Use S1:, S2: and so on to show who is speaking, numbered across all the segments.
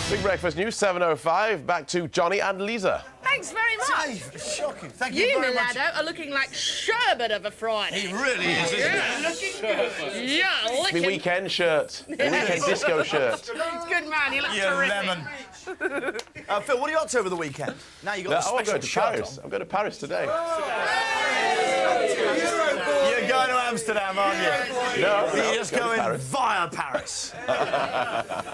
S1: Big Breakfast News, 7:05. Back to Johnny and Lisa.
S2: Thanks very much.
S3: Dave, it's shocking. Thank you
S2: You,
S3: very much.
S2: Milado, are looking like sherbet of a Friday.
S3: He really is, isn't
S2: Yeah, looking good. Yeah,
S1: The
S2: looking...
S1: weekend shirt. The weekend disco shirt.
S2: It's good, man. You look
S3: You
S2: terrific.
S3: lemon. Phil, what are you up to over the weekend? Now you got the
S1: I'm
S3: special
S1: going to
S3: shirt
S1: Paris. I'm going to Paris today.
S3: You're going to Amsterdam, aren't you?
S1: No,
S3: You're just
S1: going to
S3: going
S1: Paris.
S3: via Paris.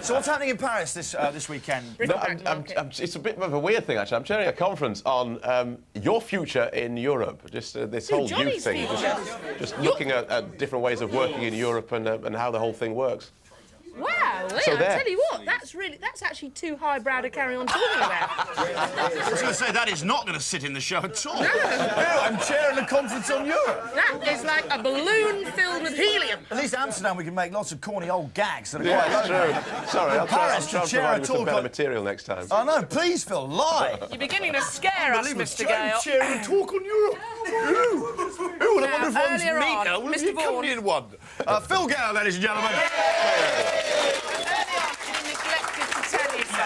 S3: So what's happening in Paris this weekend?
S1: No, it's a bit of a weird thing, actually. I'm chairing a conference on your future in Europe. Just this whole youth
S2: Johnny's
S1: thing.
S2: future?
S1: Just looking at different ways of working in Europe and how the whole thing works.
S2: Wow, Lee,
S1: So
S2: I
S1: there.
S2: tell you what, that's actually too highbrow to carry on talking about.
S3: I was going to say, that is not going to sit in the show at all. No, I'm chairing a conference on Europe.
S2: That is like a balloon filled with helium.
S3: At least Amsterdam, we can make lots of corny old gags that are
S1: Yeah,
S3: quite
S1: it's true. Sorry, I'll try
S3: Paris to
S1: and
S3: chair
S1: provide
S3: a
S1: with some
S3: talk
S1: better
S3: on-
S1: material next time.
S3: I know, please, Phil, lie.
S2: You're beginning to scare us, Mr. Gale.
S3: Chairing a talk on Europe. Who? I wonder if one's
S2: Earlier on,
S3: meaner. Will
S2: Mr.
S3: be
S2: Vaughan.
S3: accompanying one. Phil Gale, ladies and gentlemen.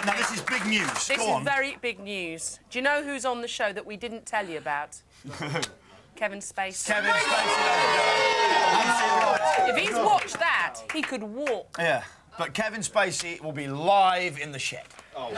S3: Now, this is big news.
S2: This
S3: Go
S2: is
S3: on.
S2: very big news. Do you know who's on the show that we didn't tell you about? Kevin Spacey.
S3: Kevin Spacey, ladies and
S2: If he's watched that, he could walk.
S3: Yeah, but Kevin Spacey will be live in the shed. Go on,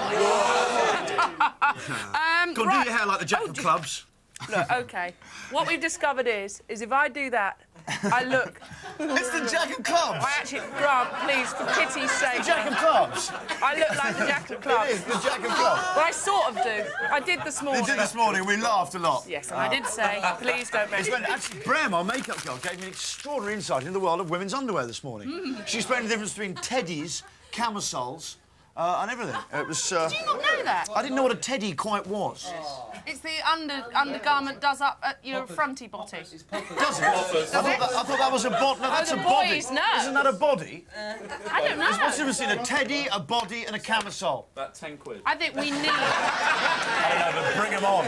S3: do
S2: right.
S3: your hair like the Jack of Clubs.
S2: Look, OK. What we've discovered is if I do that, I look...
S3: It's the Jack of Clubs.
S2: I actually... Grant, please, for pity's sake.
S3: The Jack of Clubs.
S2: I look like the Jack of
S3: It
S2: Clubs.
S3: is the Jack of Clubs.
S2: Well, I sort of do. I did this morning.
S3: We did this morning. We laughed a lot.
S2: Yes, and I did say, please don't
S3: It's
S2: mention...
S3: when actually Brem, our makeup girl, gave me an extraordinary insight into the world of women's underwear this morning. She explained the difference between teddies, camisoles, and everything. It was.
S2: Did you not know that?
S3: I didn't know what a teddy quite was.
S2: It's the undergarment does up at your fronty body.
S3: Does it? I thought that was a body. No, that's
S2: the
S3: a body.
S2: boys know.
S3: Isn't that a body?
S2: I don't know.
S3: What's the difference between a teddy, a body, and a camisole?
S4: About 10 quid.
S2: I think we need
S3: I don't know, but bring them on.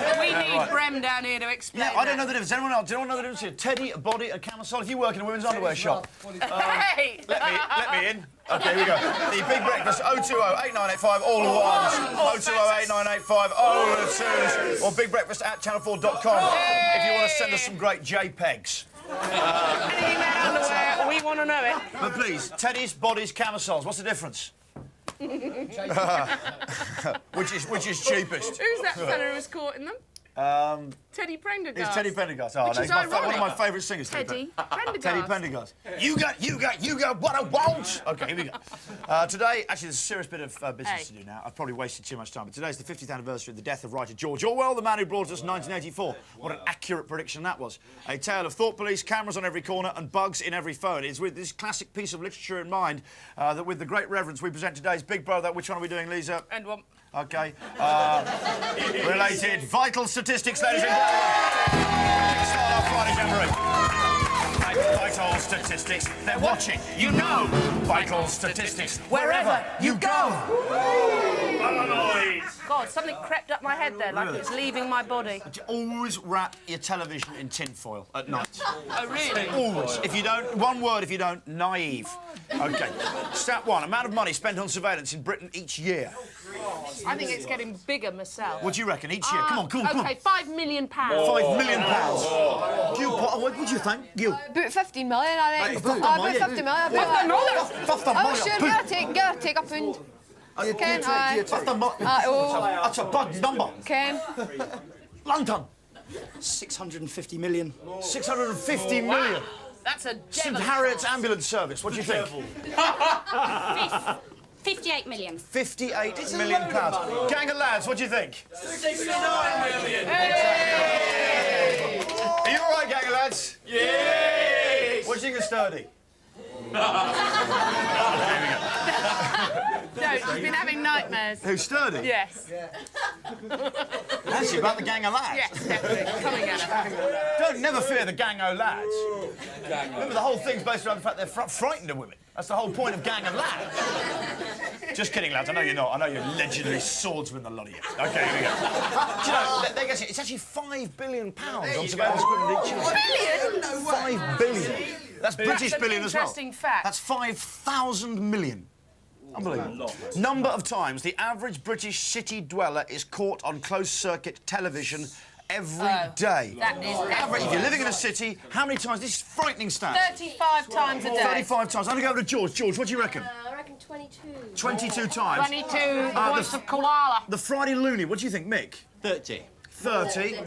S2: Brem down here to explain.
S3: Yeah, I don't know the difference. Anyone else? Do anyone know the difference between a teddy, a body, and a camisole? If you work in a women's underwear shop,
S2: Hey!
S3: let me in. OK, here we go. The Big Breakfast, 020-8985, all the ones. 020-8985, all the twos. Or bigbreakfast@channel4.com if you want to send us some great JPEGs.
S2: Anything about underwear, we want to know it.
S3: But please, teddies, bodies, camisoles, what's the difference? which is cheapest?
S2: Who's that fella who was caught in them? Teddy Prendergast.
S3: It's Teddy Pendergast. Oh,
S2: Which
S3: no,
S2: is
S3: he's one of
S2: ironic.
S3: my favourite singers.
S2: Teddy Prendergast.
S3: Teddy Pendergast. You got what I want. OK, here we go. Today, actually, there's a serious bit of business to do now. I've probably wasted too much time, but today's the 50th anniversary of the death of writer George Orwell, the man who brought us 1984. What an accurate prediction that was. A tale of thought police, cameras on every corner, and bugs in every phone. It's with this classic piece of literature in mind that, with the great reverence, we present today's Big Brother. Which one are we doing, Lisa?
S2: And one.
S3: OK. Related vital statistics, ladies and gentlemen. Start our Friday Jamboree. Vital statistics. They're watching. You know. Vital statistics. Wherever you go.
S2: God, something crept up my head there, like it was leaving my body.
S3: Always wrap your television in tinfoil at night.
S2: Oh, really?
S3: Always. If you don't, one word if you don't, naive. OK. Stat one, amount of money spent on surveillance in Britain each year.
S2: I think it's getting bigger myself.
S3: What do you reckon? Each year? Come on, come on.
S2: OK, £5 million.
S3: £5 million. Gil, what do you think? Gil?
S5: About 15 million, I
S3: Right,
S5: think.
S3: 15
S5: About
S3: million.
S5: 50 million. Oh, sure, gotta take a pound. Ken, aye.
S3: That's a bad number.
S5: Ken.
S3: London.
S4: 650 million.
S3: 650 million.
S2: That's a
S3: St
S2: devil.
S3: Harriet's ambulance service. What do you think?
S6: 58 million.
S3: 58 million pounds. Gang of lads, what do you think?
S4: 69 million.
S3: Are you all right, gang of lads?
S4: Yes!
S3: What do you think of Sturdy?
S2: No, she's been having nightmares.
S3: Who's Sturdy?
S2: Yes.
S3: Actually, about the gang of lads.
S2: Yes, definitely. Coming at her.
S3: Don't never fear the gang of lads. Remember, the whole thing's based around the fact they're frightened of women. That's the whole point of gang of lads. Just kidding, lads. I know you're not. I know you're legendary swordsmen, the lot of you. OK, here we go. Do you know, it's actually £5 billion on surveillance equipment each year.
S2: Billion?
S3: 5 billion. That's British
S2: That's an
S3: billion as well.
S2: interesting fact.
S3: That's 5,000 million. Unbelievable. Number of times the average British city dweller is caught on closed-circuit television every day.
S2: That is
S3: Average. If you're living in a city, how many times? This is frightening stats.
S2: 35 times a day.
S3: 35 times. I'm going to go over to George. George, what do you reckon?
S5: I reckon 22.
S3: 22 times.
S2: 22, voice of koala.
S3: The Friday Looney, what do you think, Mick?
S4: 30.
S3: 30.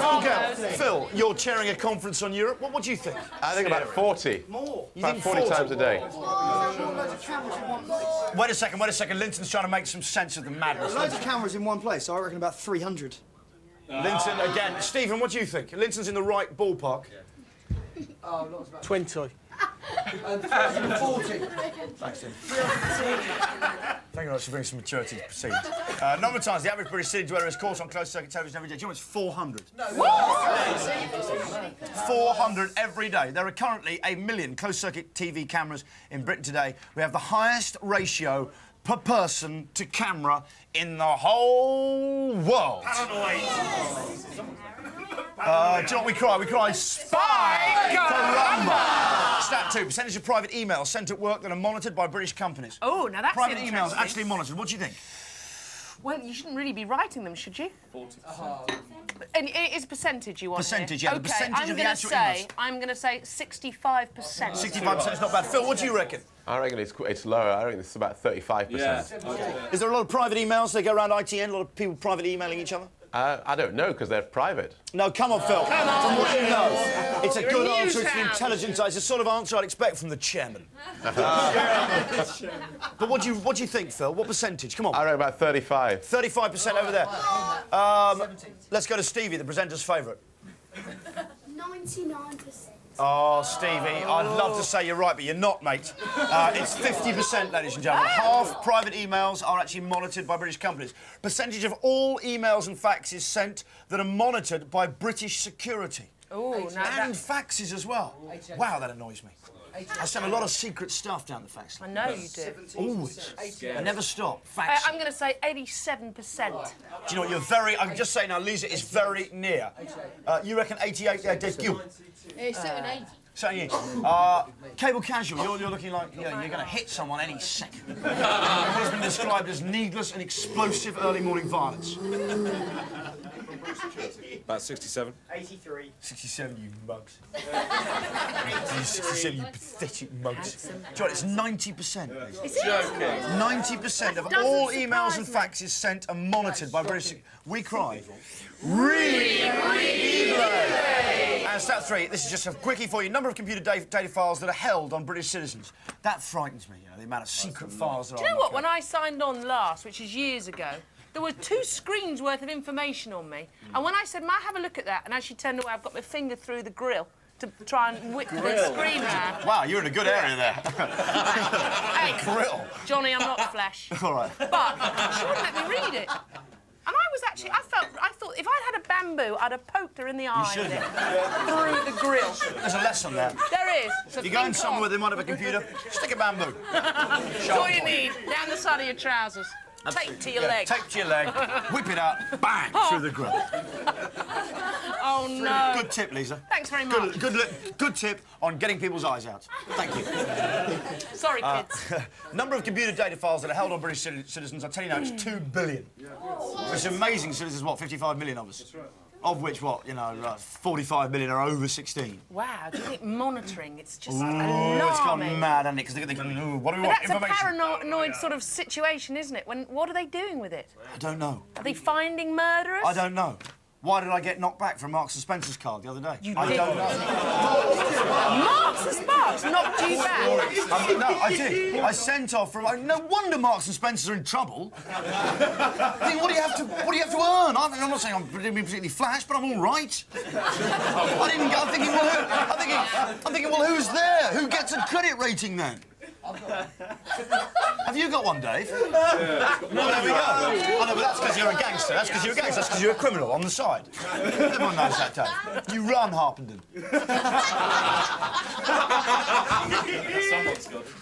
S3: Okay, Phil, you're chairing a conference on Europe. What do you think?
S1: I think about 40.
S3: More. You
S1: About
S3: think
S1: 40 times a day.
S3: Wait a second. Linton's trying to make some sense of the madness.
S4: Loads of cameras in one place, so I reckon about 300.
S3: Linton, again. Stephen, what do you think? Linton's in the right ballpark.
S6: 20.
S4: 40.
S3: Thanks, Tim. Thank you very much for bringing some maturity to proceedings. Number of times the average British city dweller is caught on closed-circuit television every day. Do you know it's 400? No. 400 every day. There are currently 1 million closed-circuit TV cameras in Britain today. We have the highest ratio per person to camera in the whole world. Paranoid. Do you know what we cry? We cry spy caramba. Stat 2, percentage of private emails sent at work that are monitored by British companies.
S2: Oh, now that's
S3: Private
S2: interesting.
S3: emails actually monitored. What do you think?
S2: Well, you shouldn't really be writing them, should you? 40%. And it is percentage you want
S3: Percentage,
S2: here?
S3: yeah, the percentage of the actual emails.
S2: I'm going to say 65%.
S3: 65% is not bad. Phil, what do you reckon?
S1: I reckon it's lower. I reckon it's about 35%.
S3: Is there a lot of private emails? They go around ITN, a lot of people private emailing each other?
S1: I don't know, because they're private.
S3: No, come on, Phil. Come on. From what you know, it's a
S2: You're
S3: good
S2: a
S3: answer. It's an
S2: newshound.
S3: intelligent answer. It's the sort of answer I'd expect from the chairman. But what do you think, Phil? What percentage? Come on.
S1: I reckon about 35.
S3: 35% over there. Let's go to Stevie, the presenter's favourite.
S5: 99%.
S3: Oh, Stevie, I'd love to say you're right, but you're not, mate. It's 50%, ladies and gentlemen. Half private emails are actually monitored by British companies. Percentage of all emails and faxes sent that are monitored by British security.
S2: Oh,
S3: And faxes as well. Wow, that annoys me. I send a lot of secret stuff down the fax
S2: I
S3: line.
S2: know you do.
S3: Always. I never stop. Fax.
S2: I'm going to say 87%.
S3: Do you know what? You're very... I can just say now, Lisa is very near. You reckon 88? Yeah, Dave Gill.
S5: It's 80.
S3: So, Cable Casual, you're looking like you're going to hit someone any second. What has been described as needless and explosive early morning violence.
S7: About 67.
S4: 83.
S3: 67, you mugs. 67, you pathetic mugs. Do you know what? It's 90%.
S2: Is it?
S3: 90% of
S2: That
S3: all
S2: doesn't
S3: emails and
S2: surprise
S3: faxes sent are monitored by British... We cry. And stat 3, this is just a quickie for you. Number of computer data files that are held on British citizens. That frightens me, the amount of secret files that are...
S2: Do you know what? When I signed on last, which is years ago, there were 2 screens worth of information on me. And when I said, "May I have a look at that?" and as she turned away, I've got my finger through the grill to try and whip the screen round.
S3: Wow, you're in a good area there.
S2: Hey,
S3: Grill.
S2: Johnny, I'm not flesh.
S3: All right.
S2: But she wouldn't let me read it. And I was actually, I thought if I'd had a bamboo, I'd have poked her in the eye with it. Through the grill.
S3: There's a lesson there.
S2: There is. So
S3: You're going
S2: think
S3: somewhere where
S2: on.
S3: they might have a computer, stick a bamboo.
S2: That's all you need. Down the side of your trousers. Tape to your leg.
S3: Tape to your leg, whip it out, bang, through the grill.
S2: Oh, no.
S3: Good tip, Lisa.
S2: Thanks very much.
S3: Good tip on getting people's eyes out. Thank you.
S2: Sorry, kids.
S3: Number of computer data files that are held on British citizens, I'll tell you now, it's 2 billion. It's amazing, so this is what, 55 million of us? That's right. Of which, 45 million are over 16.
S2: Wow, do you think monitoring, it's just
S3: Ooh,
S2: alarming.
S3: it's gone mad, hasn't it? Because they think, what do we
S2: But
S3: want?
S2: that's a
S3: Information.
S2: paranoid sort of situation, isn't it? What are they doing with it?
S3: I don't know.
S2: Are they finding murderers?
S3: I don't know. Why did I get knocked back from Marks and Spencer's card the other day? I
S2: did.
S3: don't know.
S2: Marks and Sparks knocked you back.
S3: No, I did. I sent off from. No wonder Marks and Spencer are in trouble. I think, what do you have to earn? I'm not saying I'm particularly flash, but I'm all right. I didn't go. I'm thinking, well, who's there? Who gets a credit rating then? Have you got one, Dave? Well, there we go. Oh, no, but that's because you're a gangster. That's because you're a gangster. That's because you're a criminal on the side. Everyone knows that, Dave. You run, Harpenden.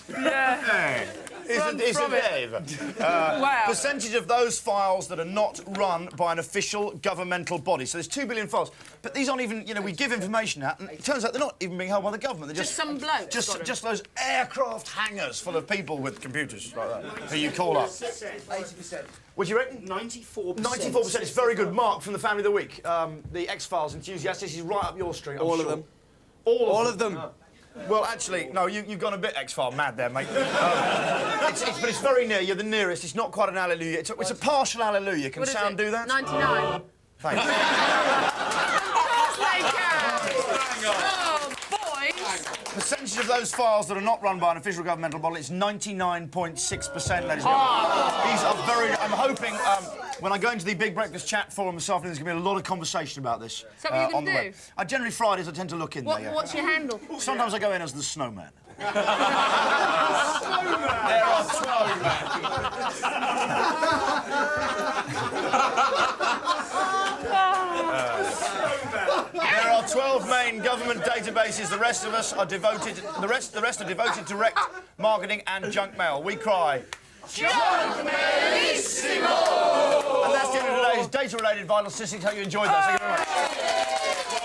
S2: Yeah.
S3: Hey. Is it Dave?
S2: Wow.
S3: Percentage of those files that are not run by an official governmental body. So there's 2 billion files, but these aren't even. You know, we give information out, and it turns out they're not even being held by the government. They're
S2: Just some bloke.
S3: just those aircraft hangars full of people with computers like that who you call up.
S4: 80%.
S3: What do you reckon?
S4: 94%.
S3: 94%. It's very good. Mark from the Family of the Week, the X-Files enthusiast. This is right up your street. I'm
S6: All
S3: sure.
S6: of them.
S3: All
S6: of them.
S3: Well, actually, no, you've gone a bit X-File mad there, mate. But it's very near. You're the nearest. It's not quite an hallelujah. It's a partial hallelujah. Can
S2: What is
S3: sound
S2: it?
S3: do that?
S2: 99.
S3: Thanks.
S2: Of course they can. Oh, boys.
S3: Percentage of those files that are not run by an official governmental body is 99.6%, ladies and gentlemen. These are very... I'm hoping... when I go into the Big Breakfast chat forum this afternoon, there's going to be a lot of conversation about this.
S2: Is that what you're
S3: on
S2: gonna
S3: the
S2: do?
S3: web. Generally Fridays I tend to look in there. Yeah.
S2: What's your handle?
S3: Sometimes I go in as the snowman.
S1: There are
S3: 12 main government databases. The rest of us are devoted. The rest are devoted to direct marketing and junk mail. We cry.
S2: Junk Mailissimo!
S3: And that's the end of today's data-related vital statistics. Hope you enjoyed that. Thank you very much.